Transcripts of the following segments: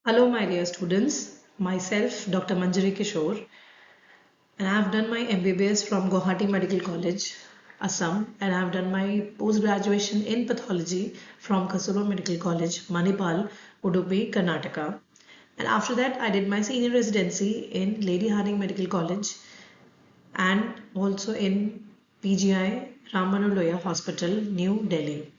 Hello, my dear students. Myself, Dr. Manjari Kishore, and I have done my MBBS from Guwahati Medical College, Assam, and I have done my post graduation in pathology from Kasura Medical College, Manipal, Udupi, Karnataka. And after that, I did my senior residency in Lady Hardinge Medical College and also in PGI Ram Manohar Lohia Hospital, New Delhi.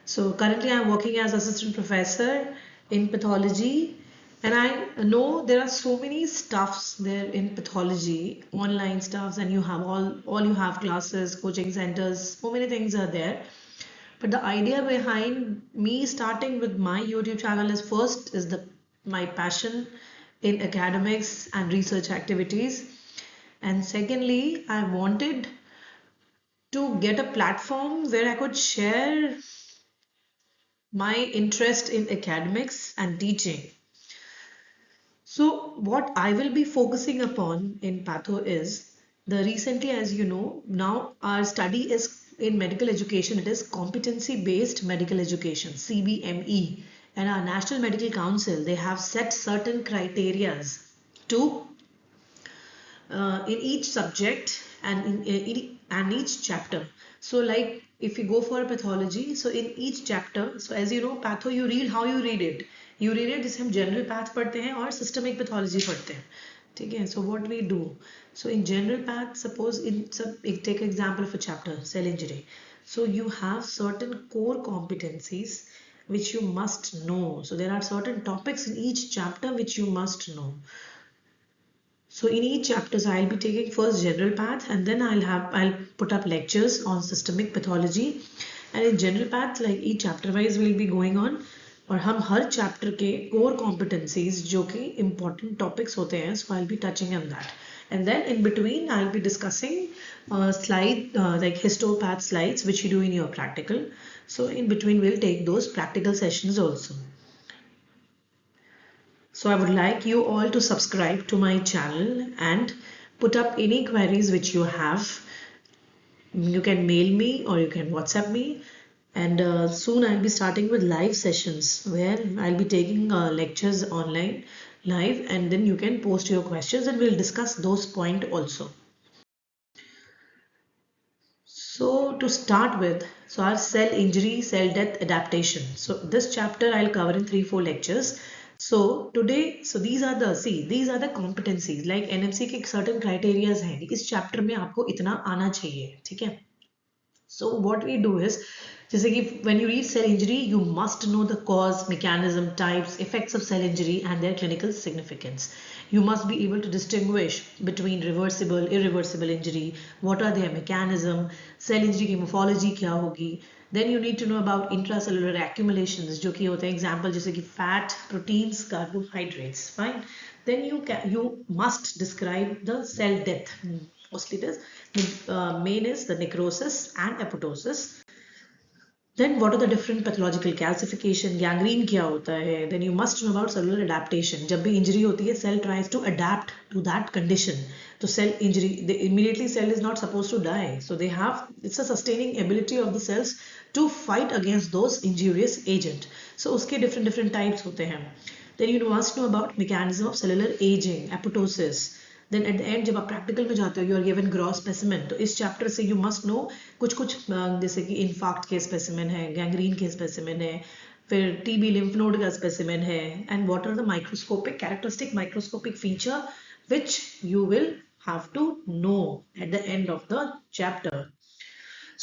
So currently I'm working as assistant professor in pathology, and I know there are so many stuffs there in pathology, online stuffs, and you have all you have classes, coaching centers, so many things are there. But the idea behind me starting with my YouTube channel is first is the my passion in academics and research activities, and secondly I wanted to get a platform where I could share my interest in academics and teaching. So, what I will be focusing upon in Patho is the recently, as you know, now our study is in medical education, it is competency based medical education, CBME, and our National Medical Council, they have set certain criterias to in each subject and in each chapter. So like if you go for pathology, so in each chapter, so as you know patho you read how you read it, जिसे हम general path पढ़ते हैं और systemic pathology पढ़ते हैं. ठीक है, so what we do, so in general path, suppose in some take example of a chapter cell injury, so you have certain core competencies which you must know. So there are certain topics in each chapter which you must know. So in each chapter, so I'll be taking first general path, and then I'll put up lectures on systemic pathology. And in general path, like each chapter wise we'll be going on, और हम हर chapter के core competencies जो कि important topics होते हैं, so I'll be touching on that. And then in between I'll be discussing like histopath slides which you do in your practical. So in between we'll take those practical sessions also. So I would like you all to subscribe to my channel and put up any queries which you have. You can mail me or you can WhatsApp me. And soon I'll be starting with live sessions where I'll be taking lectures online live, and then you can post your questions and we'll discuss those points also. So to start with, so our cell injury, cell death adaptation. So this chapter I'll cover in 3-4 lectures. So today, so these are the competencies, like NMC के certain criteria हैं कि इस chapter में आपको इतना आना चाहिए, ठीक है? So what we do is, जैसे कि when you read cell injury, you must know the cause, mechanism, types, effects of cell injury and their clinical significance. You must be able to distinguish between reversible, irreversible injury, what are their mechanism, cell injury की morphology क्या होगी. Then you need to know about intracellular accumulations जो कि होते हैं example जैसे कि fat, proteins, carbohydrates, fine. Then you must describe the cell death. Mostly it is main is the necrosis and apoptosis. Then what are the different pathological calcification, gangrene क्या होता है. Then you must know about cellular adaptation. जब भी injury होती है, cell tries to adapt to that condition. So cell injury, immediately cell is not supposed to die. So they have, it's a sustaining ability of the cells to fight against those injurious agent. So उसके different types होते हैं. Then you must know about mechanism of cellular aging, apoptosis. Then at the end जब आप practical में जाते हो, you are given gross specimen, तो इस चैप्टर से यू मस्ट नो कुछ जैसे कि इन्फाक्ट के स्पेसिमेन है, गैंग्रीन के स्पेसिमेन है, फिर टीबी लिम्फ नोड का स्पेसिमेन है, and what are the microscopic characteristic microscopic feature which you will have to know at the end of the chapter.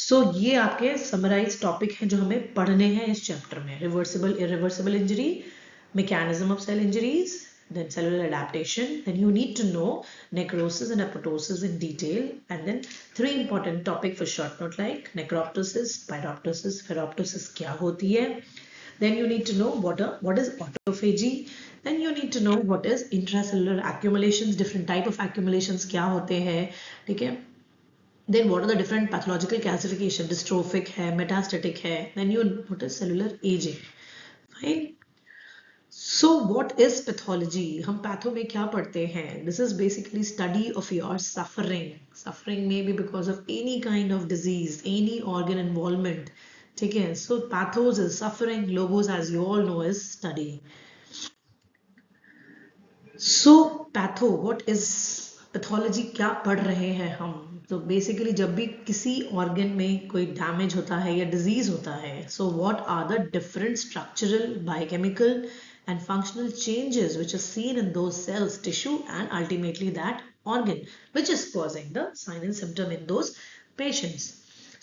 So ये आपके समराइज टॉपिक हैं जो हमें पढ़ने हैं इस चैप्टर में. Reversible irreversible injury, mechanism of cell injuries, then cellular adaptation. Then you need to know necrosis and apoptosis in detail, and then 3 important topic for short note like necroptosis, pyroptosis, ferroptosis क्या होती है. Then you need to know what is autophagy. Then you need to know what is intracellular accumulations, different type of accumulations क्या होते हैं, ठीक है. Then what are the different pathological calcification, dystrophic है, metastatic है. Then you what is cellular aging, fine. So what is pathology? हम patho में क्या पढ़ते हैं? This is basically study of your suffering. Suffering may be because of any kind of disease, any organ involvement. ठीक है? So pathos is suffering, logos as you all know is study. So patho what is pathology, क्या पढ़ रहे हैं हम? तो basically जब भी किसी ऑर्गन में कोई डैमेज होता है या डिजीज होता है, so what are the different structural, biochemical and functional changes which are seen in those cells, tissue, and ultimately that organ, which is causing the sign and symptom in those patients.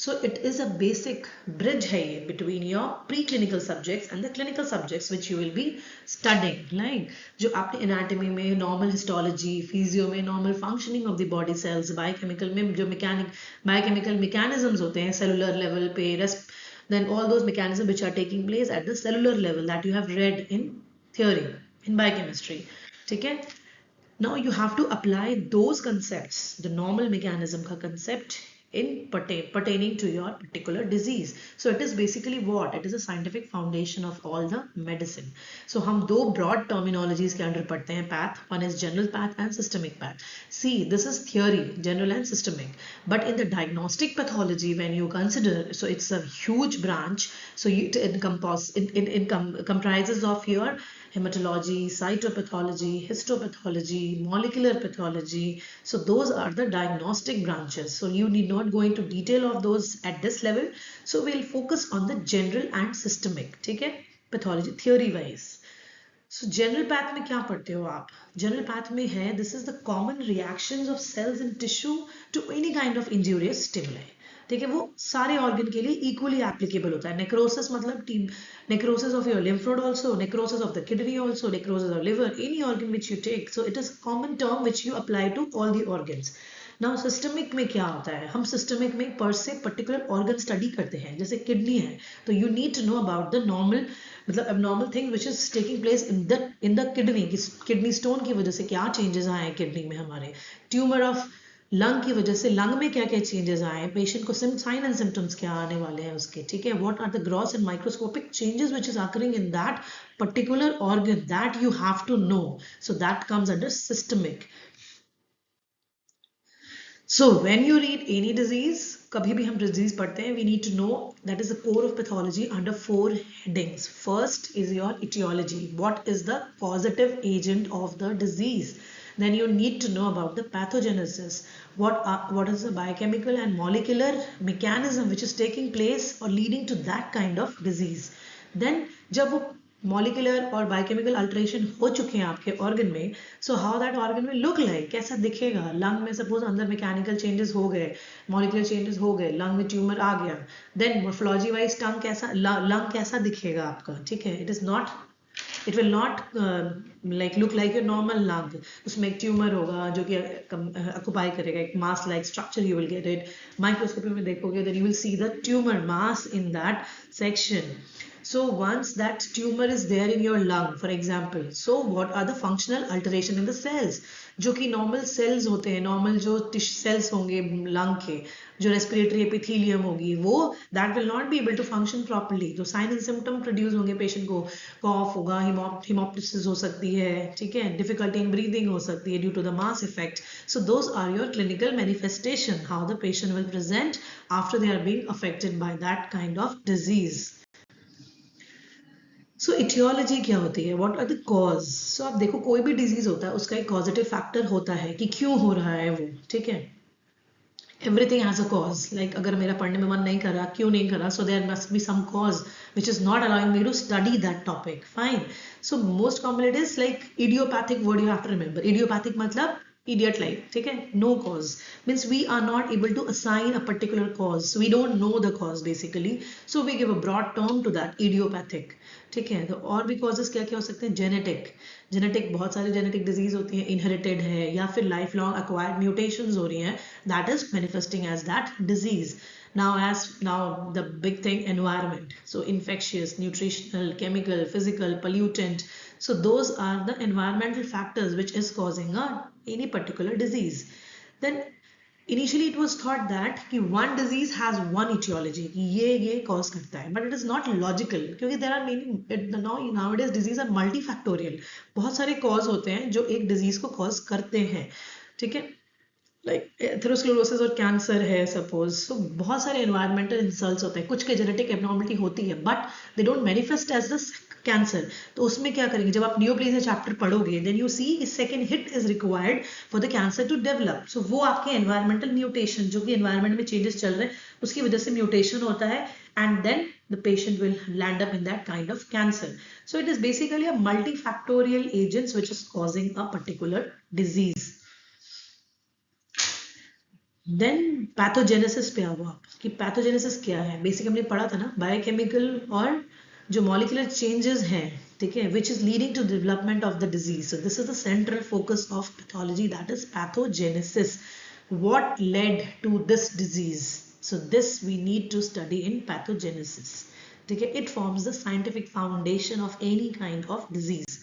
So it is a basic bridge hai between your preclinical subjects and the clinical subjects which you will be studying. Like जो आपने anatomy में normal histology, physio में normal functioning of the body cells, biochemical में जो biochemical mechanisms होते हैं cellular level पे, then all those mechanisms which are taking place at the cellular level that you have read in theory in biochemistry. ठीक है? Now you have to apply those concepts, the normal mechanism का concept in pertaining to your particular disease. So it is basically what? It is a scientific foundation of all the medicine. So हम दो broad terminologies के अंदर पढ़ते हैं path. One is general path and systemic path. See, this is theory, general and systemic. But in the diagnostic pathology, when you consider, so it's a huge branch. So it comprises of your hematology, cytopathology, histopathology, molecular pathology. So those are the diagnostic branches. So you need not go into detail of those at this level. So we'll focus on the general and systemic, ठीक है? Pathology theory wise. So general path में क्या पढ़ते हो आप? General path में है, this is the common reactions of cells and tissue to any kind of injurious stimuli. ठीक है, वो सारे ऑर्गन के लिए इक्वली एप्लीकेबल होता है. नेक्रोसिस मतलब necrosis of your lymph node also, necrosis of the kidney also, necrosis of liver, any organ which you take. So it is common term which you apply to all the organs. Now systemic में क्या होता है? हम systemic में पर से particular organ study करते हैं. जैसे किडनी है तो you need to know about the normal, मतलब abnormal thing which is taking place in the kidney stone की वजह से क्या चेंजेस आए हैं किडनी में हमारे, ट्यूमर ऑफ लंग की वजह से लंग में क्या क्या चेंजेस आए हैं, पेशेंट को साइन एंड सिम्टम्स क्या आने वाले हैं उसके, ठीक है, what are the gross and microscopic changes which is occurring in that particular organ, that you have to know. So that comes under systemic. So when you read any disease, कभी भी हम disease पढ़ते हैं, we need to know that is the core of pathology under 4 headings. First is your etiology. What is the causative agent of the disease? Then you need to know about the pathogenesis. What is the biochemical and molecular mechanism which is taking place or leading to that kind of disease. Then जब वो molecular और biochemical alteration हो चुके हैं आपके organ में, so how that organ में look like, कैसा दिखेगा. लंग में सपोज अंदर मैकेनिकल चेंजेस हो गए, मॉलिकुलर चेंजेस हो गए, लंग में ट्यूमर आ गया, देन मोर्फोलॉजी वाइज टंग कैसा, लंग कैसा दिखेगा आपका, ठीक है. It will not like look like your normal lung. उसमें एक ट्यूमर होगा जो कि ऑक्युपाई करेगा, एक mass like structure you will get it. Microscopy में देखोगे then you will see the tumour mass in that section. So once that tumor is there in your lung, for example, so what are the functional alteration in the cells? जो कि normal cells होते हैं, normal जो cells होंगे lung के, जो respiratory epithelium होगी, वो that will not be able to function properly. जो sign and symptom produce होंगे patient को, cough होगा, hemoptysis हो सकती है, ठीक है, difficulty in breathing हो सकती है due to the mass effect. So those are your clinical manifestation, how the patient will present after they are being affected by that kind of disease. So aetiology क्या होती है, what are the cause. So आप देखो कोई भी disease होता है उसका एक पॉजिटिव फैक्टर होता है कि क्यों हो रहा है वो, ठीक है. Everything has a cause. Like अगर मेरा पढ़ने में मन नहीं कर रहा, क्यों नहीं कर रहा, so there must be some cause which is not allowing me to study that topic. Fine. So most common it is like idiopathic word you have to remember. Idiopathic मतलब idiot like, ठीक है, no cause means we are not able to assign a particular cause, so we don't know the cause basically, so we give a broad term to that, idiopathic, ठीक है. तो और भी causes क्या क्या हो सकते हैं, जेनेटिक बहुत सारे जेनेटिक डिजीज होती हैं, इनहेरिटेड है या फिर लाइफ लॉन्ग अक्वायर्ड म्यूटेशंस हो रही हैं, that is manifesting as that disease. Now the big thing, environment. So infectious, nutritional, chemical, physical, pollutant. So those are the environmental factors which is causing any particular disease. Then initially it was thought that कि one disease has one etiology, कि ये cause करता है, but it is not logical क्योंकि there are many nowadays disease are multifactorial. बहुत सारे cause होते हैं जो एक disease को cause करते हैं, ठीक है. लाइक एथेरोस्क्लेरोसिस और कैंसर है सपोज, सो बहुत सारे एनवायरमेंटल इंसल्ट्स होते हैं, कुछ के जेनेटिक एबनॉर्मलिटी होती है but they don't manifest as the cancer. तो उसमें क्या करेंगे, जब आप नियोप्लेसिया चैप्टर पढ़ोगे then you see second hit is required for the cancer to develop. So वो आपके एनवायरमेंटल म्यूटेशन, जो कि एनवायरमेंट में चेंजेस चल रहे हैं उसकी वजह से म्यूटेशन होता है, and then the patient will land up in that kind of cancer. So it is basically a multifactorial agents which is causing a particular disease. Then pathogenesis पे आओ आप कि pathogenesis क्या है। बेसिक हमने पढ़ा था ना, बायोकेमिकल और जो मॉलिक्यूलर चेंजेस हैं, ठीक है, which is leading to development of the disease. So this is the central focus of pathology, that is pathogenesis. What led to this disease? So this we need to study in pathogenesis. ठीक है, it forms the scientific foundation of any kind of disease.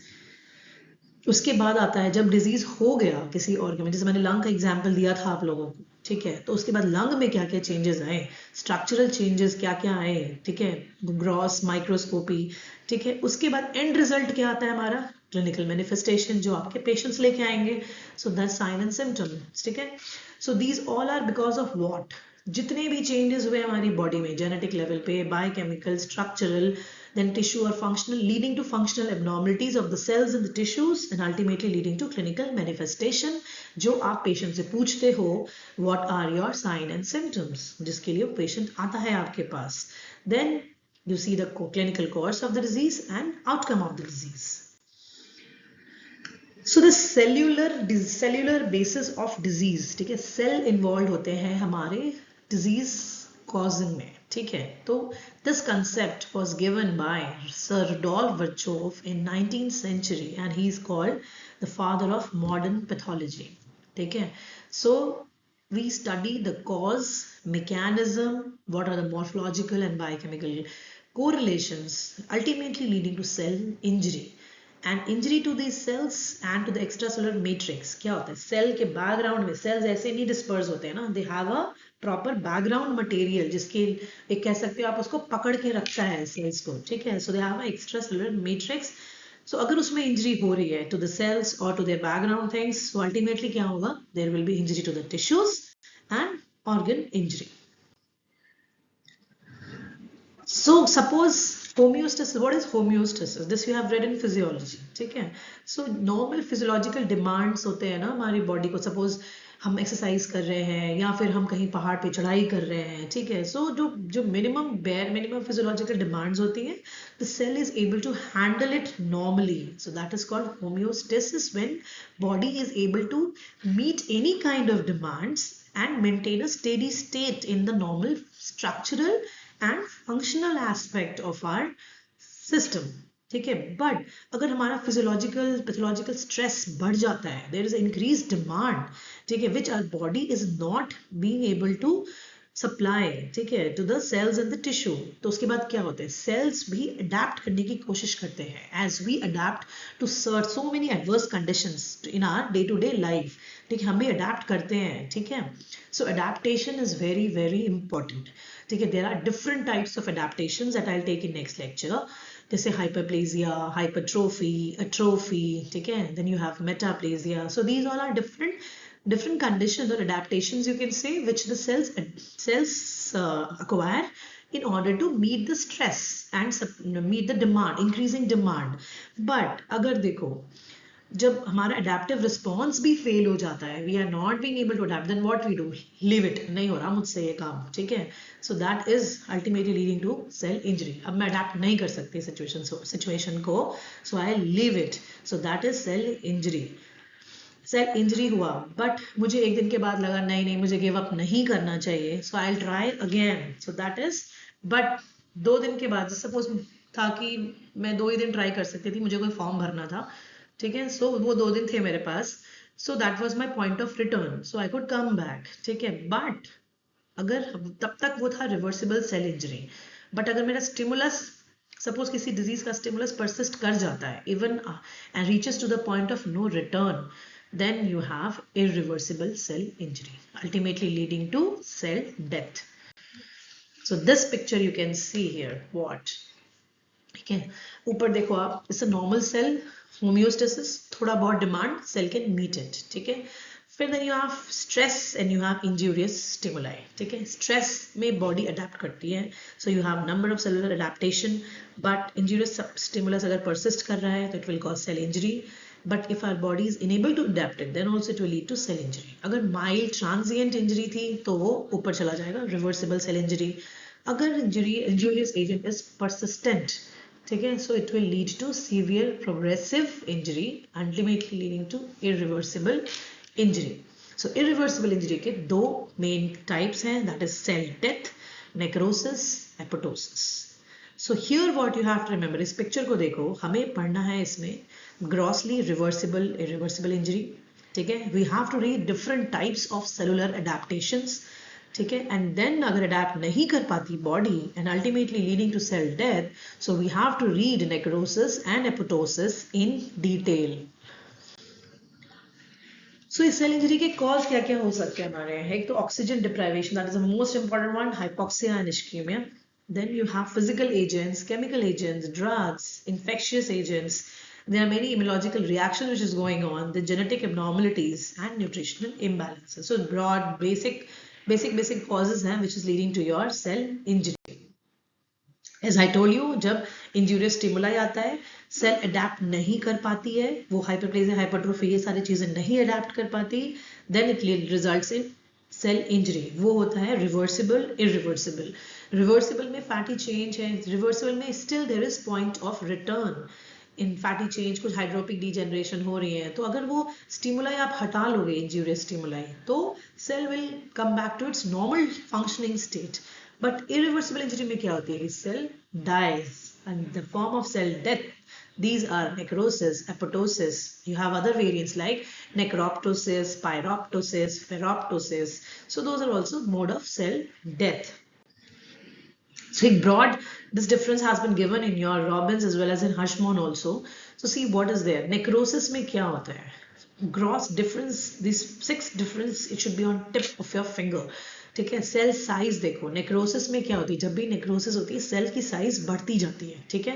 उसके बाद आता है जब disease हो गया किसी ऑर्गन में, जैसे मैंने लंग का एग्जांपल दिया था आप लोगों को, ठीक है, तो उसके बाद लंग में क्या क्या चेंजेस आए, स्ट्रक्चरल चेंजेस क्या क्या आए, ठीक है, ग्रॉस माइक्रोस्कोपी, ठीक है, उसके बाद एंड रिजल्ट क्या आता है हमारा, क्लिनिकल मैनिफेस्टेशन जो आपके पेशेंट्स लेके आएंगे। So that sign and symptoms, ठीक है। So these all are because of what, जितने भी चेंजेस हुए हमारी बॉडी में जेनेटिक लेवल पे, biochemical, structural, then tissue or functional, leading to functional abnormalities of the cells in the tissues and ultimately leading to clinical manifestation। जो आप patient से पूछते हो what are your sign and symptoms, जिसके लिए patient आता है आपके पास, then you see the clinical course of the disease and outcome of the disease। So the cellular basis of disease, ठीक है, सेल इन्वॉल्व होते हैं हमारे डिजीज कॉजिंग में, ठीक है। तो this concept was given by Sir Rudolf Virchow in 19th century and he is called the father of modern pathology, ठीक है। So we study the cause, mechanism, what are the morphological and biochemical correlations ultimately leading to cell injury and injury to these cells and to the extracellular matrix। क्या होता है, cell के background में sales ऐसे नहीं disperse होते हैं ना, दे have a proper background material जिसके एक कह सकते हो आप उसको पकड़ के रखता है सेल्स को, ठीक है। So they have a extracellular matrix. So अगर उसमें इंजरी हो रही है टू द सेल्स और to their background things, so ultimately क्या होगा, there will be injury to the tissues and organ injury. So suppose homeostasis, what is homeostasis? This you have read in physiology, ठीक है। So normal physiological demands होते हैं ना हमारी body को, suppose हम एक्सरसाइज कर रहे हैं या फिर हम कहीं पहाड़ पे चढ़ाई कर रहे हैं, ठीक है। सो जो जो मिनिमम फिजियोलॉजिकल डिमांड्स होती हैं, the cell is able to handle it normally. So that is called homeostasis, when body is able to meet any kind of demands and maintain a steady state in the normal structural and functional aspect of our system, ठीक है। But अगर हमारा physiological pathological stress बढ़ जाता है, there is increase demand, ठीक है, which our body is not being able to supply, ठीक है, to the cells in the tissue. तो उसके बाद क्या होता है, सेल्स भी अडेप्ट करने की कोशिश करते हैं as we adapt to so many adverse conditions in our day to day life, ठीक है, हम भी अडेप्ट करते हैं, ठीक है। So adaptation is very very important, ठीक है। There are different types of adaptations that I will take in next lecture, जैसे हाइपरप्लेजिया, हाइपरट्रोफी, एट्रोफी, ठीक है, then you have metaplasia. So these all are different conditions or adaptations you can say which the cells acquire in order to meet the stress and meet the demand, increasing demand। but अगर देखो जब हमारा adaptive response भी fail हो जाता है, we are not being able to adapt, then what we do, leave it, नहीं हो रहा मुझसे ये काम, ठीक है। so that is ultimately leading to cell injury। अब मैं adapt नहीं कर सकती situation को, so I leave it, so that is cell injury। Cell injury हुआ बट मुझे एक दिन के बाद लगा नहीं नहीं मुझे गिव अप नहीं करना चाहिए, so I will try again, so that is, but 2 दिन के बाद सपोज था कि मैं 2 ही दिन ट्राई कर सकती थी, मुझे कोई फॉर्म भरना था, ठीक है। सो वो 2 दिन थे मेरे पास, so that was my point of return, so I could come back, ठीक है। बट अगर तब तक वो था रिवर्सिबल सेल इंजरी, बट अगर मेरा स्टिमुलस सपोज किसी डिजीज का स्टिमुलस परसिस्ट कर जाता है even and reaches to the point of no return, then you have irreversible cell injury, ultimately leading to cell death। so this picture you can see here, what, ठीक है, ऊपर देखो आप, it's a normal cell, homeostasis, थोड़ा बहुत demand, cell can meet it, ठीक है। फिर then you have stress and you have injurious stimuli. ठीक है, stress में body adapt करती है, so you have number of cellular adaptation, but injurious stimulus अगर persist कर रहा है तो it will cause cell injury. But if our body is unable to adapt it, then also it will lead to cell injury. अगर mild transient injury थी तो वो ऊपर चला जाएगा, reversible cell injury. अगर injurious agent is persistent, ठीक है, so it will lead to severe progressive injury, ultimately leading to irreversible injury. So irreversible injury के दो main types हैं, that is cell death, necrosis, apoptosis. So here what you have to remember, इस picture को देखो, हमें पढ़ना है इसमें grossly reversible, irreversible injury, ठीक है, we have to read different types of cellular adaptations, ठीक है, and then अगर adapt नहीं कर पाती body and ultimately leading to cell death, so we have to read necrosis and apoptosis in detail. So इस cell injury के cause क्या क्या हो सकते हैं हमारे, एक तो oxygen deprivation, that is the most important one, hypoxia and ischaemia. Then you have physical agents, chemical agents, drugs, infectious agents. There are many immunological reactions which is going on, the genetic abnormalities and nutritional imbalances. So broad basic causes हैं which is leading to your cell injury. As I told you, जब injurious stimuli आता है, cell adapt नहीं कर पाती है, वो hyperplasia, hypertrophy, ये सारी चीजें नहीं अडेप्ट कर पाती, then it results in cell injury. वो होता है reversible, irreversible. Reversible में fatty change है, reversible में still there is point of return in fatty change, कुछ हाइड्रोपिक डिजेनरेशन हो रही है, तो अगर वो स्टिमुलाई आप हटा लोगे, इंज्यूरियस स्टिमुलाई, तो cell will come back to its normal functioning state. But irreversible injury में क्या होती है, cell dies and the form of cell death, these are necrosis, apoptosis. You have other variants like necroptosis, pyroptosis, ferroptosis. So those are also mode of cell death. So in broad, this difference has been given in your Robbins as well as in Hirschsprung also. So see what is there. Necrosis में क्या होता है? Gross difference, these 6 difference, it should be on tip of your finger. ठीक है, cell size देखो, necrosis में क्या होती है, जब भी नेक्रोसिस होती है सेल की साइज बढ़ती जाती है, ठीक है.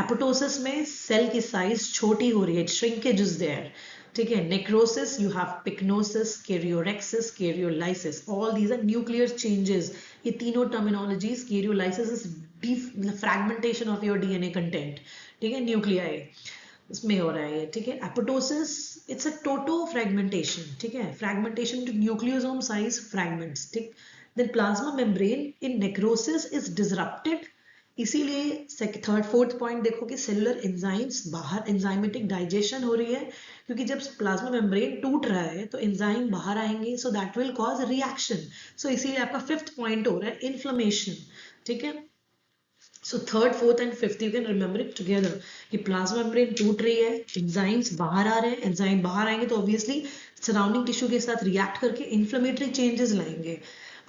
एपोटोसिस में सेल की साइज छोटी हो रही है, श्रिंकेज इज देयर, ठीक है. Necrosis you have pyknosis, karyorrhexis, karyolysis, all these are nuclear changes. ये तीनों terminologies, karyolysis is fragmentation of your DNA content, ठीक है, न्यूक्लियाई इसमें हो रहा है, ठीक है. Apoptosis it's a toto fragmentation, ठीक है, fragmentation to nucleosome size fragments, ठीक. Then plasma membrane in necrosis is disrupted, इसीलिए थर्ड फोर्थ पॉइंट देखो कि सेलुलर एंजाइम्स बाहर, एंजाइमेटिक डाइजेशन हो रही है, क्योंकि जब प्लाज्मा मेम्ब्रेन टूट रहा है तो एंजाइम बाहर आएंगे, so that will cause reaction. So इसीलिए आपका फिफ्थ पॉइंट हो रहा है इन्फ्लेमेशन, ठीक है. So third, fourth and fifth you can remember it together कि प्लाज्मा मेम्ब्रेन टूट रही है, एंजाइम्स बाहर आ रहे हैं, एंजाइम बाहर आएंगे तो ऑब्वियसली सराउंडिंग टिश्यू के साथ रिएक्ट करके इन्फ्लेमेटरी चेंजेस लाएंगे.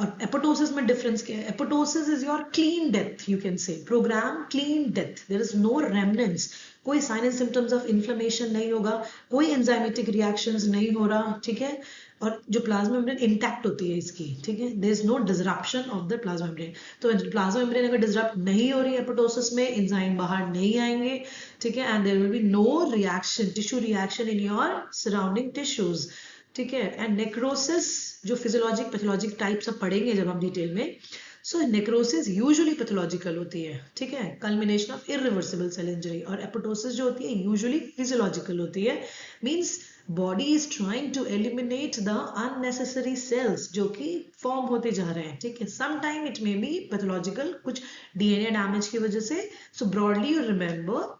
और एपोटोसिस में डिफरेंस क्या है, apoptosis is your clean death, you can say programme clean death, there is no remnants, कोई sign and symptoms of inflammation नहीं होगा, कोई एंजाइमेटिक रिएक्शंस नहीं हो रहा, ठीक है. और जो प्लाज्मा मेम्ब्रेन इंटैक्ट होती है इसकी, ठीक है, there is no disruption of the plasma membrane. तो प्लाज्मा मेम्ब्रेन अगर डिसरप्ट नहीं हो रही है एपोटोसिस में, एंजाइम बाहर नहीं आएंगे, ठीक है, and there will be no reaction, tissue reaction in your surrounding tissues, ठीक है. एंड नेक्रोसिस जो फिजियोलॉजिक पैथोलॉजिक टाइप्स अब पढ़ेंगे जब हम डिटेल में, सो नेक्रोसिस यूजुअली पैथोलॉजिकल होती है, ठीक है, culmination of irreversible cell injury. और एपोटोसिस जो होती है यूजुअली फिजियोलॉजिकल होती है, means body is trying to eliminate the unnecessary cells जो कि फॉर्म होते जा रहे हैं, ठीक है. Some time it may be pathological, कुछ डीएनए डैमेज की वजह से. So broadly you remember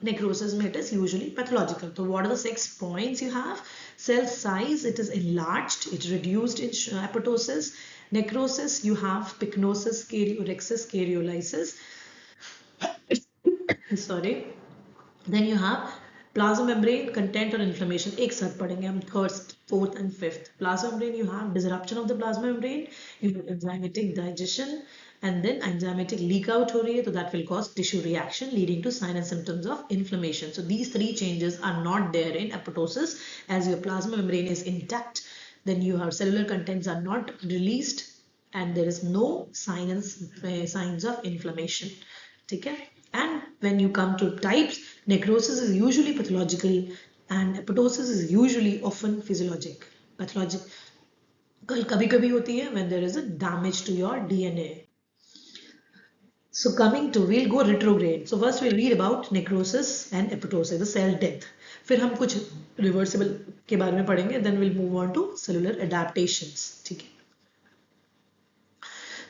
necrosis में it is usually pathological. So what are the 6 points you have? Cell size, it is enlarged, it reduced in apoptosis. Necrosis, you have pycnosis, karyorrhexis, karyolysis. Sorry. Then you have plasma membrane content or inflammation. एक साथ पढ़ेंगे हम third, fourth and fifth. Plasma membrane, you have disruption of the plasma membrane, you have enzymatic digestion, and then enzymatic leak out हो रही है, तो that will cause tissue reaction leading to signs and symptoms of inflammation. So these 3 changes are not there in apoptosis, as your plasma membrane is intact, then your cellular contents are not released, and there is no signs of inflammation, ठीक है. And when you come to types, necrosis is usually pathological, and apoptosis is usually often physiologic. Pathologic कभी कभी होती है when there is a damage to your DNA. So coming to, we'll go retrograde. So first we'll read about necrosis and apoptosis, the cell death. फिर हम कुछ reversible के बारे में पढ़ेंगे. Then we'll move on to cellular adaptations. ठीक है.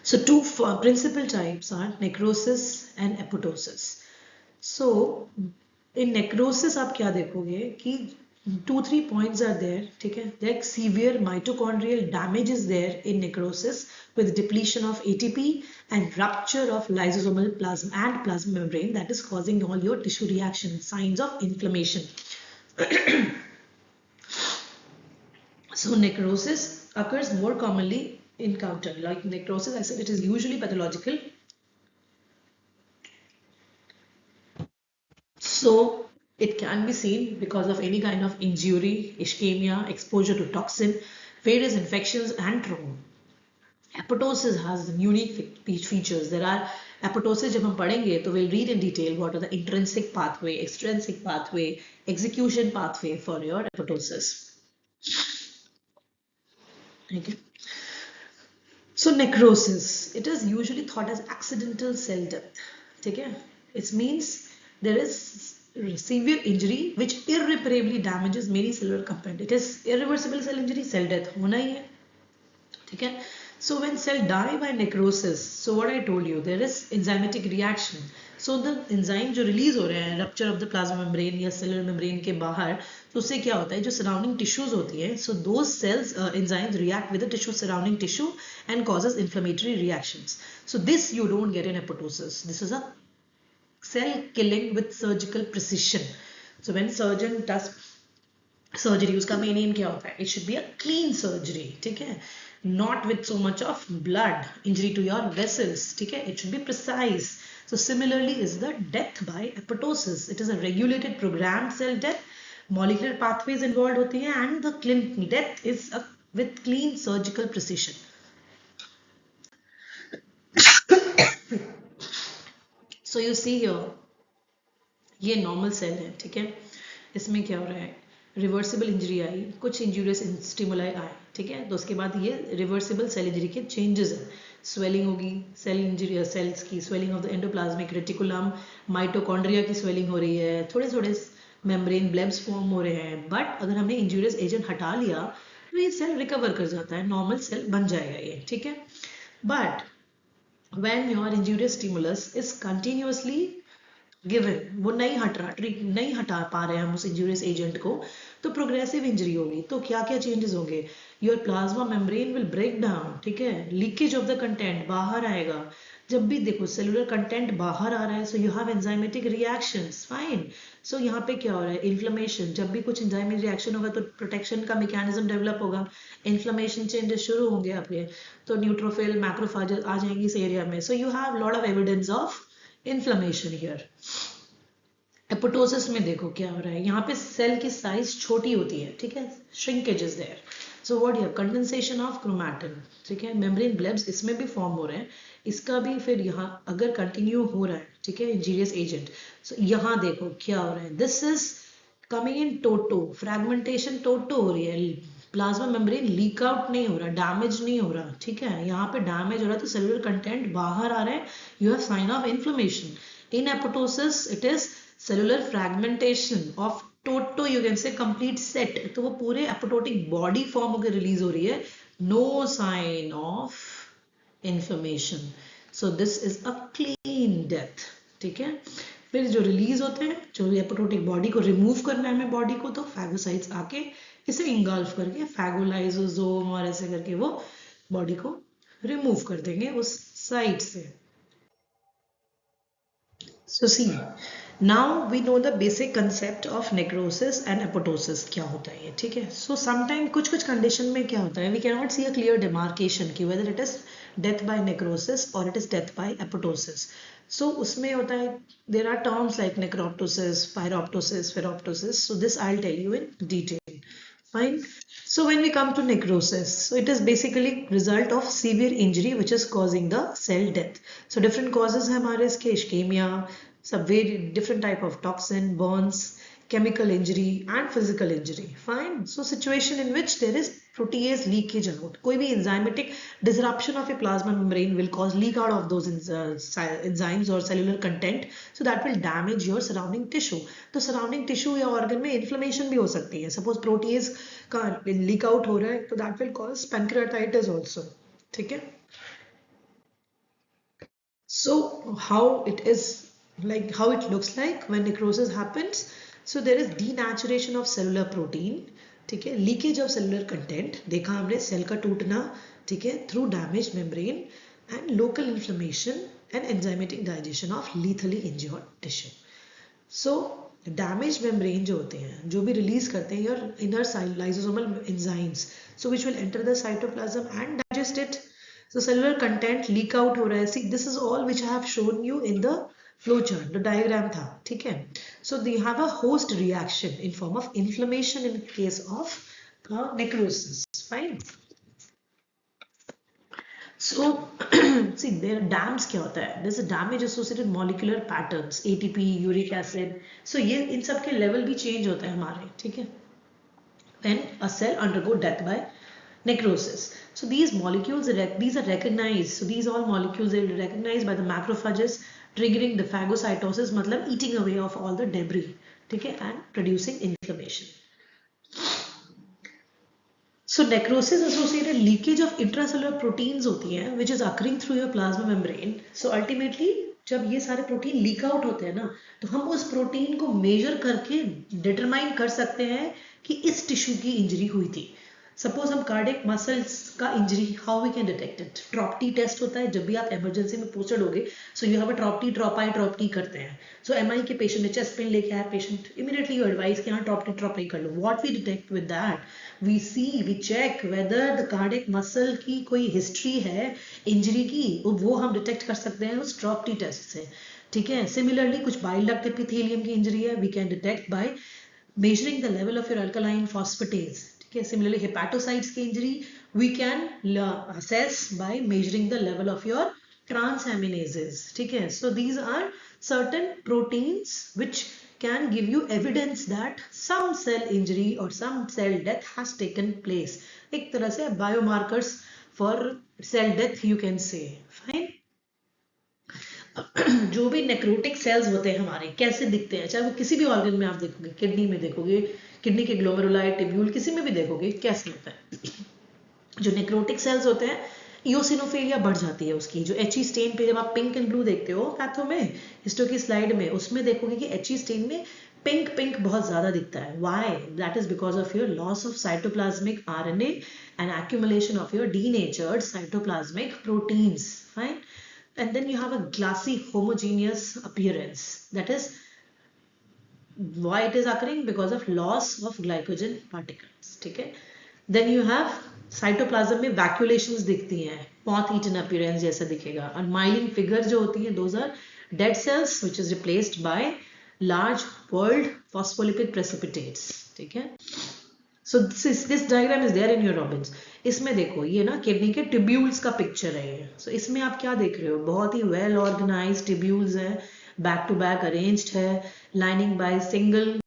So two principal types are necrosis and apoptosis. So in necrosis आप क्या देखोगे कि 2-3 points are there. ठीक है. Like severe mitochondrial damage is there in necrosis with depletion of ATP and rupture of lysosomal plasma and plasma membrane that is causing all your tissue reaction, signs of inflammation. So necrosis occurs more commonly encountered. Like necrosis, I said it is usually pathological. So it can be seen because of any kind of injury, ischemia, exposure to toxin, various infections and trauma. Apoptosis has unique features. There are apoptosis जब हम पढ़ेंगे तो we'll read in detail what are the intrinsic pathway, extrinsic pathway, execution pathway for your apoptosis. Okay. So necrosis, it is usually thought as accidental cell death. ठीक है? It means there is severe injury which irreparably damages many cellular component. It is irreversible cell injury, cell death होना ही है. ठीक है? So when cell die by necrosis, so what I told you, there is enzymatic reaction. So the enzyme जो release हो रहे हैं rupture of the plasma membrane या cellular membrane के बाहर, तो उससे क्या होता है जो surrounding tissues होती है, so those cells enzymes react with the tissue surrounding tissue and causes inflammatory reactions. So this you don't get in apoptosis. This is a cell killing with surgical precision. So when surgeon does surgery, उसका main aim क्या होता है? It should be a clean surgery, ठीक है? Not with so much of blood, injury to your vessels, ठीक है? It should be precise. So similarly is the death by apoptosis. It is a regulated programmed cell death. Molecular pathways involved होती हैं and the death is with clean surgical precision. So you see here, ये normal cell है, ठीक है? इसमें क्या हो रहा है? रिवर्सिबल इंजरी आई, कुछ इंजूरियस स्टिमुलाई आए, ठीक है, तो उसके बाद ये रिवर्सिबल सेल इंजरी के चेंजेस हैं. स्वेलिंग होगी, सेल इंजरी, सेल्स की swelling of the endoplasmic reticulum, mitochondria की स्वेलिंग हो रही है, थोड़े थोड़े मेम्ब्रेन ब्लेब्स फॉर्म हो रहे हैं. बट अगर हमने इंजूरियस एजेंट हटा लिया तो ये सेल रिकवर कर जाता है, नॉर्मल सेल बन जाएगा ये, ठीक है. But when your injurious stimulus is continuously given, वो नहीं हट रहा, नहीं हटा पा रहे हैं हम उस इंजूरियस एजेंट को, तो प्रोग्रेसिव इंजरी होगी. तो क्या क्या चेंजेस होंगे? Your plasma membrane will break down, ठीक है, लीकेज ऑफ द कंटेंट बाहर आएगा. जब भी देखो सेलुलर कंटेंट बाहर आ रहा है, so you have enzymatic reactions, fine. So यहाँ पे क्या हो रहा है? इन्फ्लेमेशन. जब भी कुछ एंजाइमेटिक रिएक्शन होगा तो प्रोटेक्शन का मैकेनिज्म डेवलप होगा, इन्फ्लेमेशन चेंजेस शुरू होंगे आपके, तो न्यूट्रोफिल मैक्रोफेज आ जाएंगी इस एरिया में. So you have lot of evidence of inflammation here. Apoptosis में देखो क्या हो रहा है, यहाँ पे सेल की साइज छोटी होती है, ठीक है, shrinkage is there. So what here? Condensation of chromatin, ठीक है, मेम्ब्रेन ब्लेब्स इसमें भी फॉर्म हो रहे हैं, इसका भी फिर यहाँ अगर कंटिन्यू हो रहा है, ठीक है, इंजीरियस एजेंट. सो यहाँ देखो क्या हो रहा है, this is coming in toto, fragmentation toto हो रही है, प्लाज्मा मेम्ब्रेन लीक आउट नहीं हो रहा, डैमेज नहीं हो रहा, ठीक है, यहाँ पे डैमेज हो रहा है तो सेलुलर कंटेंट बाहर आ रहा है, you have sign of inflammation. In apoptosis it is cellular fragmentation of toto, you can say complete set, तो वो पूरे apoptotic body form होकर रिलीज हो रही है, no sign of inflammation. So this is a clean death, ठीक है. फिर जो रिलीज होते हैं, जो apoptotic body को रिमूव करना है हमें बॉडी को, तो फैगोसाइट्स आके इसे इंगल्फ करके फैगोलाइजोसोम और ऐसे करके वो बॉडी को रिमूव कर देंगे उस साइड से. So see, now we know the basic concept of necrosis and apoptosis क्या होता है ये, ठीक है. So sometime कुछ condition में क्या होता है, we cannot see a clear demarcation कि whether it is death by necrosis or it is death by apoptosis. So उसमें होता है, there are terms like necroptosis, pyroptosis, pheroptosis. So this I'll tell you in detail. Fine. So when we come to necrosis, so it is basically result of severe injury which is causing the cell death. So different causes हैं हमारे इसके, ischemia, some very different type of toxin, burns, chemical injury and physical injury. Fine. So situation in which there is protease leakage out. कोई भी enzymatic disruption of a plasma membrane will cause leak out of those enzymes or cellular content. So that will damage your surrounding tissue. तो surrounding tissue या organ में inflammation भी हो सकती है. Suppose protease का leak out हो रहा है तो that will cause pancreatitis also. ठीक है. So how it is, like how it looks like when necrosis happens. So there is denaturation of cellular protein, ठीक है, लीकेज ऑफ सेलुलर कंटेंट देखा हमने, सेल का टूटना, ठीक है, through damage membrane and local inflammation and enzymatic digestion of लीथली injured tissue. So damage membrane जो होते हैं, जो भी रिलीज करते हैं your inner lysosomal enzymes, so which will enter the cytoplasm and digest it. So cellular content leak out हो रहा है. See, this is all which I have shown you in the flow chart, the diagram था, ठीक है. So they have a host reaction in form of inflammation in case of necrosis. Fine. So see, there DAMS क्या होता है? There's a damage associated molecular patterns, ATP, uric acid. So ये इन सब के level भी change होता है हमारे, ठीक है. When a cell undergo death by necrosis. So these molecules, these are recognized. So these all molecules are recognized by the macrophages, triggering the phagocytosis, मतलब eating away of all the debris, ठीक है, and producing inflammation. So necrosis associated leakage of intracellular proteins होती है, which is occurring through your plasma membrane. So ultimately जब ये सारे protein leak out होते हैं ना, तो हम उस प्रोटीन को मेजर करके डिटरमाइन कर सकते हैं कि इस टिश्यू की इंजरी हुई थी. सपोज हम कार्डियक मसल्स का injury, how we can detect it? Trop T test होता है जब भी आप इमरजेंसी में पोस्टेड होगे. सो यू हैव अ ट्रॉपटी करते हैं. सो एमआई के पेशेंट ने चेस्ट पेन लेके आया, पेशेंट इमीडिएटली यू एडवाइस कि हाँ ट्रॉपटी कर लो. What we detect with that, we check whether the cardiac muscle की कोई हिस्ट्री है इंजरी की, वो हम डिटेक्ट कर सकते हैं उस ट्रॉपटी टेस्ट से, ठीक है. सिमिलरली कुछ बाइल डक्ट एपिथेलियम की इंजरी है, we can detect by measuring the level of your alkaline phosphatase. Okay, similarly hepatocytes की injury we can assess by measuring the level of your transaminases. ठीक है, so these are certain proteins which can give you evidence that some cell injury or some cell death has taken place. एक तरह से biomarkers for cell death you can say. Fine. जो भी necrotic sales होते हैं हमारे कैसे दिखते हैं, चाहे वो किसी भी ऑर्गन में आप देखोगे, किडनी में देखोगे, किडनी के ग्लोमेरुलाई, टिब्यूल, किसी में भी देखोगे कैसे होता है. जो नेक्रोटिक सेल्स होते हैं, इओसिनोफिलिया बढ़ जाती है उसकी. जो एचई स्टेन पे जब आप पिंक एंड ब्लू देखते हो पैथो में, हिस्टो की स्लाइड में, उसमें देखोगे कि एचई स्टेन में पिंक बहुत ज्यादा दिखता है. Why? That is because of your loss of cytoplasmic RNA and accumulation of your denatured cytoplasmic proteins. Fine. And then you have a glassy homogeneous appearance. That is why it is occurring, because of loss of glycogen particles. ठीक है. Then you have cytoplasm में vacuolations दिखती हैं, moth eaten appearance जैसा दिखेगा. और myelin figure जो होती हैं, those are dead cells which is replaced by large whorled phospholipid precipitates. ठीक है. So this diagram is there in your Robbins. इसमें देखो ये ना किडनी के ट्यूब्यूल्स का पिक्चर है ये. So इसमें आप क्या देख रहे हो, बहुत ही वेल ऑर्गेनाइज्ड ट्यूब्यूल्स हैं, बैक टू बैक अरेंज्ड है, lining by single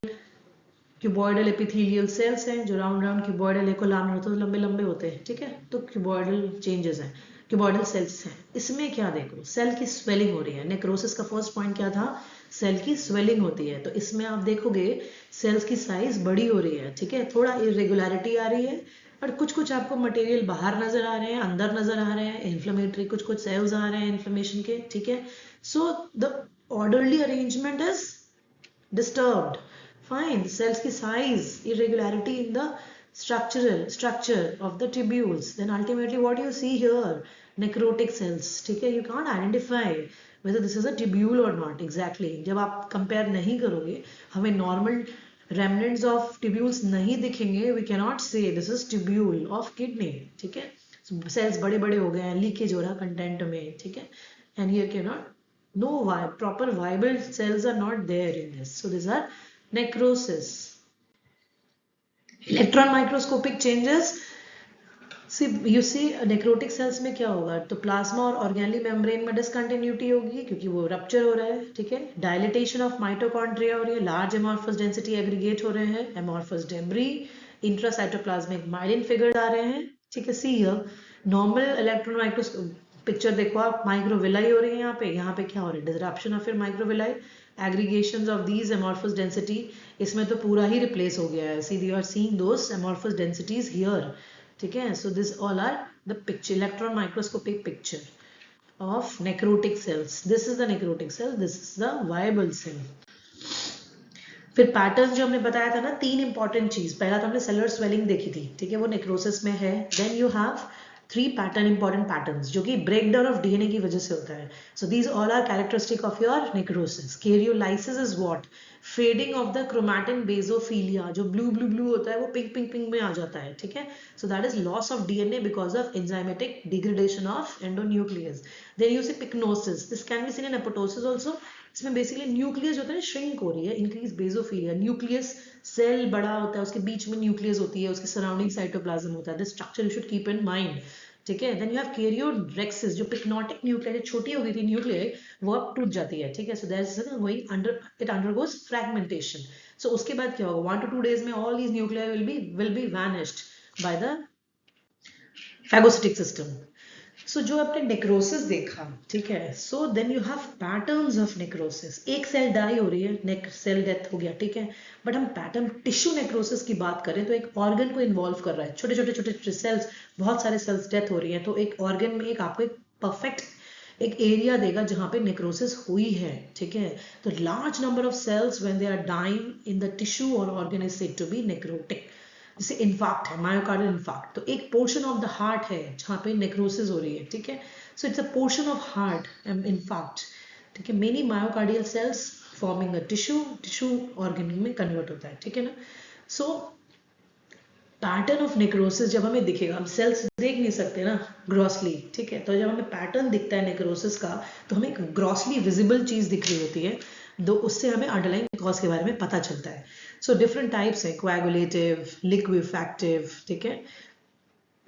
cuboidal epithelial cells हैं. जो राउंड क्यूबॉइडल एकोलामिनर होते हैं, लंबे लंबे होते हैं, ठीक है. तो क्यूबॉइडल चेंजेस हैं, क्यूबॉइडल सेल्स हैं. इसमें क्या देखो, सेल की स्वेलिंग हो रही है. नेक्रोसिस का फर्स्ट पॉइंट क्या था, सेल की स्वेलिंग होती है. तो इसमें आप देखोगे सेल्स की साइज बड़ी हो रही है, ठीक है. थोड़ा इरेगुलरिटी आ रही है, और कुछ आपको मटेरियल बाहर नजर आ रहे हैं, अंदर नजर आ रहे हैं, इन्फ्लेमेटरी कुछ सेल्स आ रहे हैं इन्फ्लेमेशन के, ठीक है. So the orderly arrangement is disturbed. Fine. Cells की size, irregularity in the structure of the tubules. Then ultimately what you see here, necrotic cells, ठीक है. You can't identify whether this is a tubule or not exactly. जब आप compare नहीं करोगे, हमें normal remnants of tubules नहीं दिखेंगे, we cannot say this is tubule of kidney, ठीक है. So cells बड़े बड़े हो गए हैं, लीकेज हो रहा है कंटेंट में, ठीक है. And here cannot, no proper viable cells are not there in this. So these are necrosis. Electron microscopic changes. You see necrotic cells में क्या होगा, तो प्लाज्मा और ऑर्गेनेली मेम्ब्रेन में डिसकंटिन्यूटी होगी क्योंकि वो रप्चर हो रहा है, ठीक है। डायलिटेशन ऑफ माइटोकॉन्ड्रिया हो रही है, लार्ज एमॉर्फस डेंसिटी एग्रीगेट हो रहे हैं, amorphous debris, intracytoplasmic myelin figures आ रहे हैं, ठीक है। See here normal electron microscope picture देखो आप, माइक्रोविलाई हो रही है यहाँ पे क्या हो रहा है, डिसरप्शन ऑफ फिर microvilli, aggregation of these amorphous density, इसमें तो पूरा ही रिप्लेस हो गया है, see we are seeing those amorphous densities here, ठीक है। So this all are the picture, electron microscopic picture of necrotic cells, this is the necrotic cell, this is the viable cell. फिर pattern जो हमने बताया था ना, तीन important चीज, पहला तो हमने सेलुलर स्वेलिंग देखी थी, ठीक है, वो नेक्रोसिस में है। Then you have three pattern, important patterns जो कि ब्रेकडाउन ऑफ डीएनए की वजह से होता है। So these all are characteristic of your necrosis. Karyolysis is what, fading of the chromatin basophilia, जो ब्लू ब्लू ब्लू होता है वो पिंक पिंक पिंक में आ जाता है, ठीक है। So that is loss of DNA because of enzymatic degradation of endonuclease. Then you see pyknosis, this can be seen in apoptosis also. इसमें बेसिकली न्यूक्लियस जो होता है श्रिंक हो रही है, इंक्रीज बेसोफिलिया, न्यूक्लियस सेल बड़ा होता है, उसके बीच में न्यूक्लियस होती है, उसके सराउंडिंग साइटोप्लाज्म होता है, this structure you should keep in mind, ठीक है। देन यू हैव कैरियोरेक्सिस, जो पिक्नोटिक न्यूक्लियस छोटी हो गई थी न्यूक्लियस, वो अब टूट जाती है, ठीक है। So that is going under, it undergoes fragmentation. So उसके बाद क्या होगा, 1 to 2 days में all these nuclear will be vanished by the phagocytic system. So जो आपने नेक्रोसिस देखा, ठीक है, so then you have patterns of necrosis. एक सेल डाई हो रही है, नेक सेल डेथ हो गया, ठीक है, बट हम पैटर्न टिश्यू नेक्रोसिस की बात करें तो एक ऑर्गन को इन्वॉल्व कर रहा है, छोटे छोटे छोटे छोटे सेल्स, बहुत सारे सेल्स डेथ हो रही है, तो एक ऑर्गन में एक आपको एक परफेक्ट एक एरिया देगा जहां पे नेक्रोसिस हुई है, ठीक है। तो large number of cells when they are dying in the tissue और organ is said to be necrotic. जैसे इन्फाक्ट है, मायोकार्डियल इन्फाक्ट, तो एक पोर्शन ऑफ द हार्ट है जहाँ पे नेक्रोसिस हो रही है, ठीक है। So it's a portion of heart infarct, ठीक है। Many myocardial cells forming a tissue organ में कन्वर्ट होता है, ठीक है ना। सो पैटर्न ऑफ नेक्रोसिस जब हमें दिखेगा, हम सेल्स देख नहीं सकते ना ग्रॉसली, ठीक है, तो जब हमें पैटर्न दिखता है नेक्रोसिस का, तो हमें एक ग्रॉसली विजिबल चीज दिख रही होती है, दो उससे हमें अंडरलाइन कॉज के बारे में पता चलता है। सो डिफरेंट टाइप्स है, कोएगुलेटिव, लिक्विफैक्टिव, ठीक है,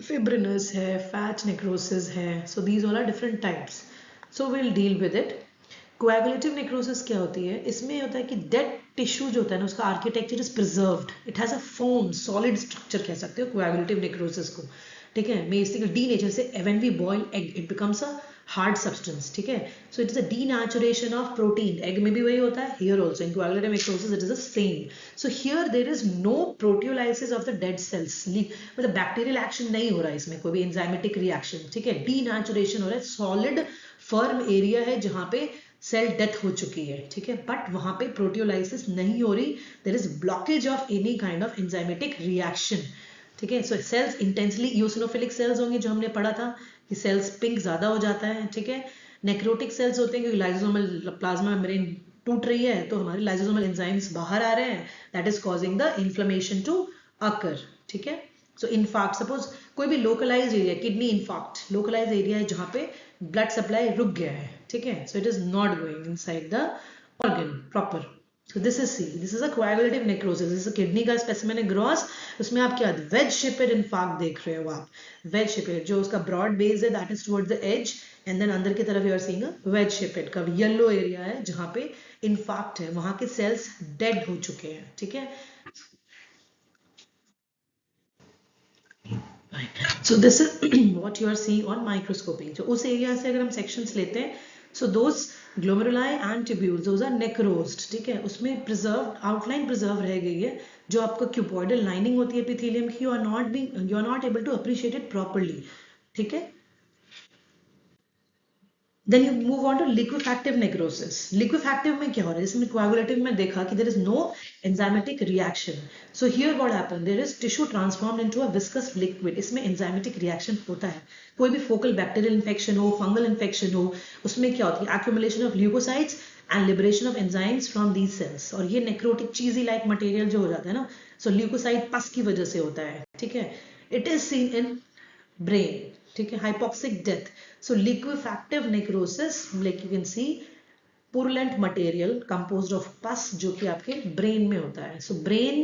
फिब्रिनस है, फैट नेक्रोसिस है, so these all are different types. So will deal with it. Coagulative necrosis क्या होती है, इसमें होता है कि डेड टिश्यू जो होता है ना, उसका architecture is preserved, it has a firm solid structure कह सकते हो कोएगुलेटिव नेक्रोसिस को, ठीक है। बेसिकली डी नेचर से when we boil egg it becomes a hard substance, ठीक है। So it is a denaturation of protein, egg में भी वही होता है, here also in coagulative necrosis it is the same. So here there is no proteolysis of the dead cells, मतलब bacterial action नहीं हो रहा है इसमें, कोई भी एंजाइमेटिक रिएक्शन, ठीक है, डीनेचुरेशन हो रहा है, सॉलिड फर्म एरिया है जहां पे सेल डेथ हो चुकी है, ठीक है, बट वहां पे प्रोटियोलाइसिस नहीं हो रही, there is blockage of any kind of enzymatic reaction, ठीक है। So cells intensely eosinophilic cells होंगे जो हमने पढ़ा था कि सेल्स पिंक ज्यादा हो जाता है, ठीक है। नेक्रोटिक सेल्स होते हैं क्योंकि लाइसोसोमल प्लाज्मा मेम्ब्रेन टूट रही है, तो हमारे लाइसोसोमल एंजाइम्स बाहर आ रहे हैं, that is causing the inflammation to occur, ठीक है। सो इनफैक्ट सपोज कोई भी localise area, kidney in fact localise area है जहां पे ब्लड सप्लाई रुक गया है, ठीक है, so it is not going inside the organ proper. So this is C. This is a coagulative necrosis. This is a kidney का specimen है gross. उसमें आप क्या wedge shaped infarct देख रहे हो आप, wedge shaped, जो उसका broad base है that is towards the edge, and then अंदर की तरफ you are seeing a wedge shaped का yellow area है जहाँ पे infarct है, वहाँ के cells dead हो चुके हैं, ठीक है। So this is what you are seeing on microscopy. जो उस एरिया से अगर हम sections लेते हैं, so those glomeruli and tubules, those are necrosed, ठीक है, उसमें preserved, outline preserve रह गई है, जो आपको cuboidal lining होती है epithelium की, you are not able to appreciate it properly, ठीक है। Then you move on to liquefactive necrosis. Liquefactive में क्या हो रहा है, जिसमें coagulative में देखा कि there is no enzymatic reaction. So here what happened? There is tissue transformed into a viscous liquid. इसमें enzymatic reaction होता है. कोई भी focal bacterial infection हो, fungal infection हो, उसमें क्या होती है? Accumulation of leukocytes and liberation of enzymes from these cells. और ये necrotic cheesy like material जो हो जाता है ना, so leukocyte pus की वजह से होता है, ठीक है. It is seen in brain, ठीक है, hypoxic death. So liquefactive necrosis, like you can see, purulent material composed of pus जो कि आपके brain में होता है. So brain,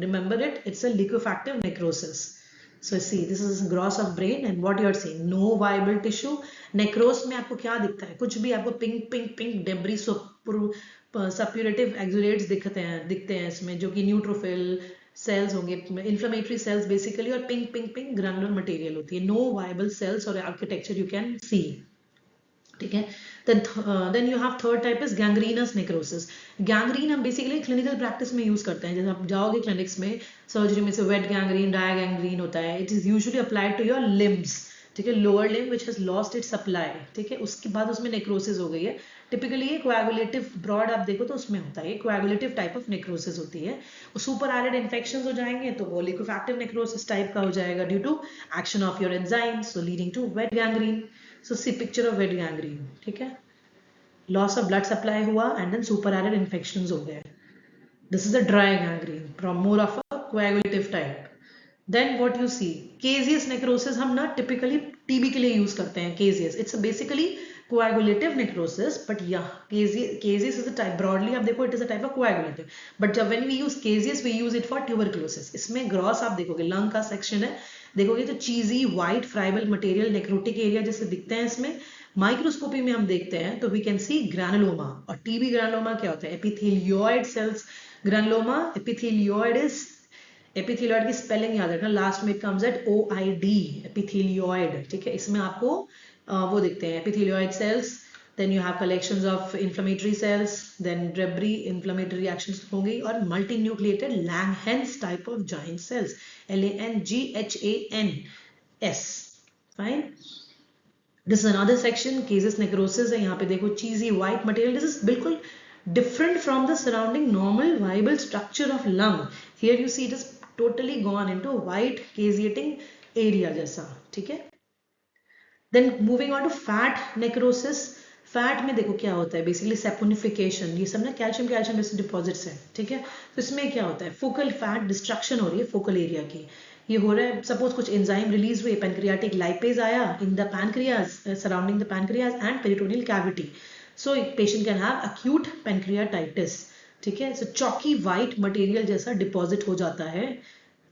remember it, it's a liquefactive necrosis. So see, this is gross of brain and what you are seeing, no viable tissue. Necros में आपको क्या दिखता है? कुछ भी आपको pink pink pink debris suppurative exudates दिखते हैं इसमें, जो कि न्यूट्रोफिल सेल्स होंगे, इन्फ्लेमेटरी सेल्स बेसिकली, और pink pink pink granular material होती है. नो वायबल सेल्स और आर्किटेक्चर यू कैन सी. ठीक है. Then you have third type is gangrenous necrosis. Gangrene हम बेसिकली क्लिनिकल प्रैक्टिस में यूज करते हैं. जैसे आप जाओगे क्लिनिक्स में, सर्जरी में से वेट गैंग्रीन, ड्राई गैंग्रीन होता है. It is usually applied to your limbs. ठीक है, lower limb which has lost it supply. ठीक है, उसके बाद उसमें नेक्रोसिस हो गई है. टिपिकली ये कोएगुलेटिव, ब्रॉड आप देखो तो उसमें होता है, कोएगुलेटिव टाइप ऑफ नेक्रोसिस होती है. सुपर एरिड इन्फेक्शंस हो जाएंगे तो वो लिक्विफैक्टिव नेक्रोसिस टाइप का हो जाएगा due to action of your enzymes, so leading to wet gangrene. So see picture of wet gangrene. ठीक है, लॉस ऑफ ब्लड सप्लाई हुआ and then super added infections हो गए. This is a dry gangrene from more of a coagulative type. Then what you see, caseous necrosis हम ना typically TB के लिए use करते हैं. Caseous, it's a basically coagulative necrosis, but yeah, caseous is a type, broadly आप देखो it is a type of coagulative, but जब when we use caseous we use it for tuberculosis. इसमें gross आप देखोगे lung का section है, देखोगे तो cheesy white friable material necrotic area जैसे दिखते हैं इसमें. माइक्रोस्कोपी में हम देखते हैं तो we can see granuloma. और TB granuloma क्या होता है? epithelioid cells granuloma. epithelioid is, एपिथेलियोइड की स्पेलिंग याद रखना, लास्ट में it comes at OID, epithelioid. ठीक है, इसमें आपको वो दिखते हैं epithelioid cells. Then you have collections of inflammatory cells, then रेब्री इन्फ्लेमेटरी रिएक्शंस होंगी, और multinucleated Langhans type of giant cells, LANGHANS. Fine. This is another section, caseous necrosis है. यहाँ पे देखो cheesy white material. This is बिल्कुल different from the surrounding normal viable structure of lung. Here you see it is totally gone into white caseating area जैसा. ठीक है. Then moving on to fat necrosis. Fat में देखो क्या होता है, basically saponification. ये सब ना कैल्शियम जैसे डिपॉजिट्स हैं. ठीक है, तो इसमें क्या होता है, फोकल फैट डिस्ट्रक्शन हो रही है फोकल एरिया की. ये हो रहा है, सपोज कुछ एंजाइम रिलीज हुए, पैनक्रियाटिक लाइपेज आया in the pancreas, surrounding the pancreas and peritoneal cavity. So patient can have acute pancreatitis. ठीक है, so chalky white material जैसा डिपॉजिट हो जाता है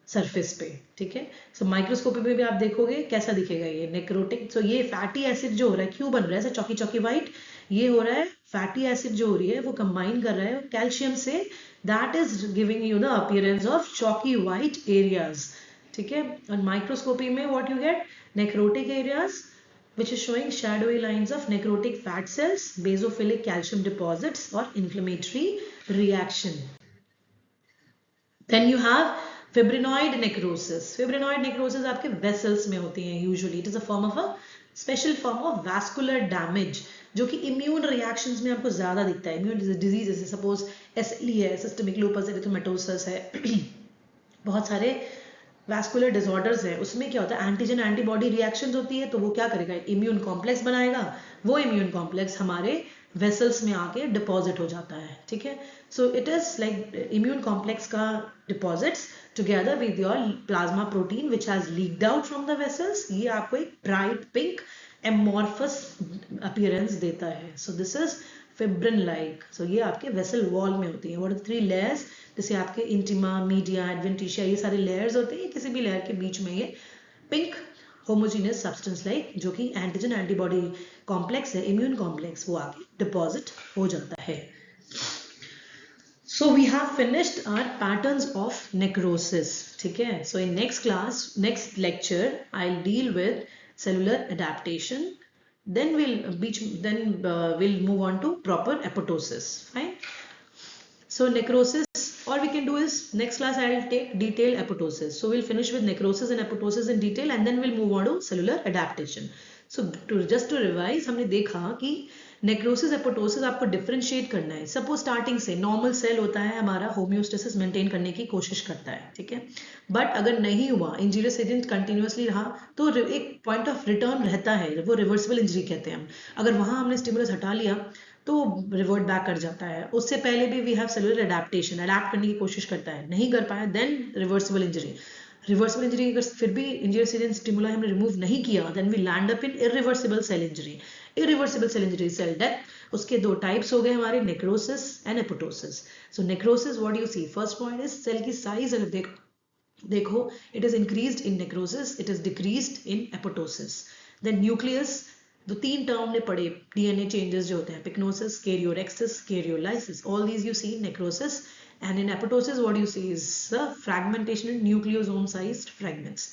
सरफेस पे. ठीक है, सो माइक्रोस्कोपी में भी आप देखोगे कैसा दिखेगा ये नेक्रोटिक. सो ये फैटी एसिड जो हो रहा है, क्यों बन रहा है ऐसा चॉकी व्हाइट, ये हो रहा है फैटी एसिड जो हो रही है वो कंबाइन कर रहा है कैल्शियम से, that is giving you the appearance of chalky white areas. ठीक है, और माइक्रोस्कोपी में what you get, necrotic areas which is showing shadowy lines of necrotic fat cells, basophilic calcium deposits or inflammatory reaction. Then you have fibrinoid necrosis. Fibrinoid necrosis आपके vessels में होती हैं usually. It is a form of a special form of vascular damage जो कि immune reactions में आपको ज़्यादा दिखता है. Immune disease जैसे suppose SLE है, systemic lupus erythematosus है, बहुत सारे वैस्कुलर डिसऑर्डर्स है, उसमें क्या होता है, एंटीजन एंटीबॉडी रिएक्शंस होती है, तो वो क्या करेगा, इम्यून कॉम्प्लेक्स बनाएगा. वो इम्यून कॉम्प्लेक्स हमारे वेसल्स में आके डिपॉजिट हो जाता है. ठीक है, so it is like immune complex का deposits together with your plasma protein which has leaked out from the vessels. ये आपको एक ब्राइट पिंक एमॉर्फस अपीयरेंस देता है. So this is fibrin like. So ये आपके वेसल वॉल में होती है. व्हाट आर द 3 लेयर्स, जैसे आपके इंटिमा, मीडिया, एडवेंटिशिया, ये सारे लेयर्स होते हैं. किसी भी लेयर के बीच में ये पिंक होमोजीनियस सब्सटेंस लाइक जो कि एंटीजन एंटीबॉडी कॉम्प्लेक्स है, इम्यून कॉम्प्लेक्स, वो आके डिपॉजिट हो जाता है. So we have finished our patterns of necrosis. ठीक है, so in next class, next lecture I will deal with cellular adaptation. Then we'll move on to proper apoptosis. Fine. So necrosis, or we can do is next class I will take detailed apoptosis. So we'll finish with necrosis and apoptosis in detail, and then we'll move on to cellular adaptation. So just to revise, हमने देखा कि necrosis apoptosis आपको differentiate करना है. Suppose starting से normal cell होता है हमारा, होम्योस्टेसिस मेंटेन करने की कोशिश करता है. ठीक है, बट अगर नहीं हुआ, इंजीरियस एजेंट कंटिन्यूअसली रहा, तो एक पॉइंट ऑफ रिटर्न रहता है, वो रिवर्सिबल इंजरी कहते हैं हम. अगर वहां हमने स्टिमुलस हटा लिया तो रिवर्ट बैक कर जाता है. उससे पहले भी we have cellular adaptation, adapt करने की कोशिश करता है, नहीं कर पाया, then reversible injury. Reversible injury अगर फिर भी इंजीरियस एजेंट स्टिमुला हमने रिमूव नहीं किया, then we land up in irreversible cell injury. Irreversible cell injury, cell death. उसके 2 टाइप्स हो गए हमारे, necrosis and apoptosis. So necrosis, what you see, first point is cell की साइज अगर देखो देखो, it is increased in necrosis, it is decreased in apoptosis. Then nucleus, तो 3 term हमने पढ़े डीएनए चेंजेस जो होते हैं, पिक्नोसिस, karyorrhexis, कैरियोलाइसिस, all these you see in necrosis. And in apoptosis what you see is fragmentation in nucleosome sized fragments.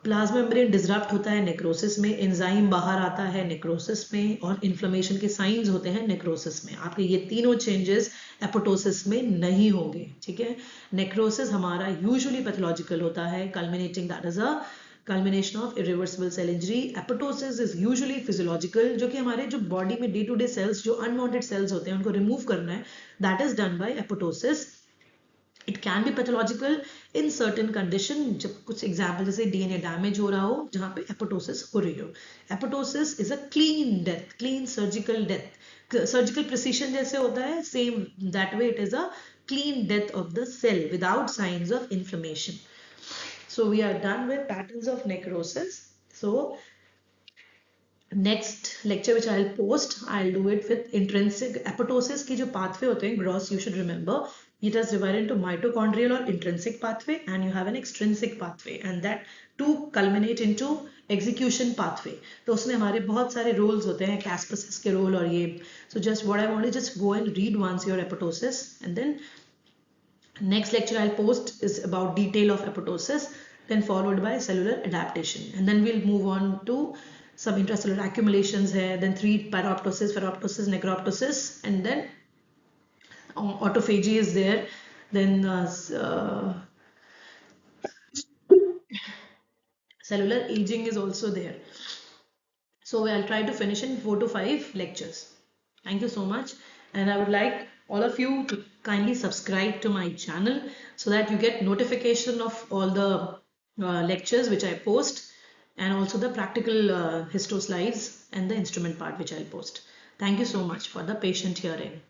Plasma membrane disrupt होता है necrosis में, enzyme बाहर आता है नेक्रोसिस में, और इन्फ्लेमेशन के साइंस होते हैं नेक्रोसिस में. आपके ये तीनों चेंजेस एपोटोसिस में नहीं होंगे. ठीक है. नेक्रोसिस हमारा यूजुअली पैथोलॉजिकल होता है, culminating that is a culmination of irreversible cell injury. Apoptosis is usually physiological, जो कि हमारे जो बॉडी में डे टू डे सेल्स, जो अनवांटेड सेल्स होते हैं, उनको रिमूव करना है. That is done by apoptosis. It can be pathological in certain condition, जब कुछ एग्जाम्पल जैसे डीएनए डैमेज हो रहा हो जहाँ पे एपोटोसिस हो रही हो. Apoptosis is a clean death, clean surgical death. Surgical precision जैसे होता है, same that way it is a clean death of the cell without signs of inflammation. So we are done with patterns of necrosis. So next lecture which I'll post, I'll do it with intrinsic apoptosis की जो pathway होते हैं gross, you should remember it is divided into mitochondrial or intrinsic pathway, and you have an extrinsic pathway, and that two culminate into execution pathway. तो उसमें हमारे बहुत सारे roles होते हैं, Kaspasis के role और ये. So just what I want is just go and read once your apoptosis, and then next lecture I'll post is about detail of apoptosis, then followed by cellular adaptation, and then we'll move on to some intracellular accumulations here, then 3 paroptosis, ferroptosis, necroptosis, and then autophagy is there, then cellular aging is also there. So I'll try to finish in 4 to 5 lectures. Thank you so much, and I would like all of you to kindly subscribe to my channel so that you get notification of all the lectures which I post, and also the practical histo slides and the instrument part which I'll post. Thank you so much for the patient hearing.